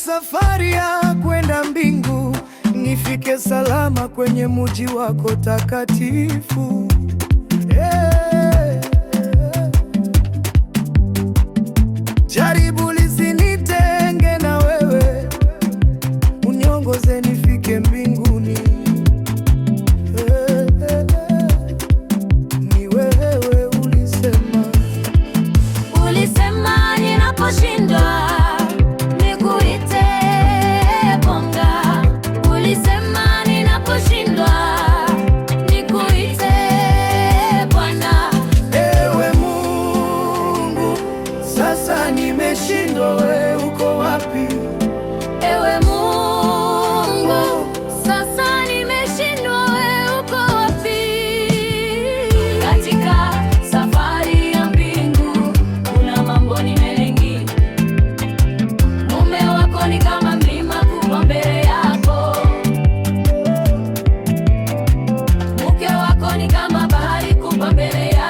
safari ya kwenda mbingu, nifike salama kwenye mji wako takatifu. Jaribu lisinitenge na wewe, uniongoze nifike mbinguni. Ni wewe ulisema ninaposhindwa nimeshindwa, wewe uko wapi? Ewe Mungu, sasa nimeshindwa, wewe uko wapi? Katika safari ya mbingu kuna mambo ni mengi. Mume wako ni kama mlima kubwa mbele yako, mke wako ni kama bahari kubwa mbele yako.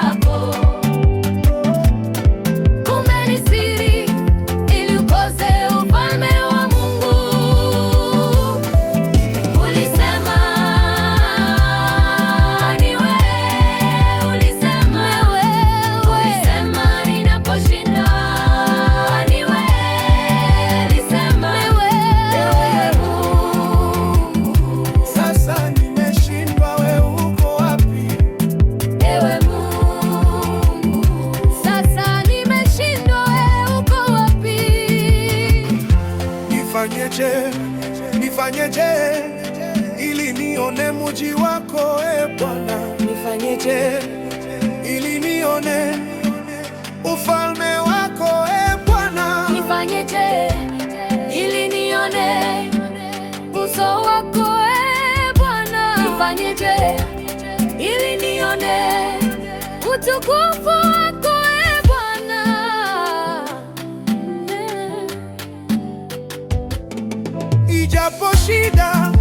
Nifanyeje ili nione mji wako, Bwana? Nifanyeje ili nione ufalme wako, Bwana? Nifanyeje ili nione uso wako, Bwana? Nifanyeje ili nione utukufu wako, Bwana? Ijapo shida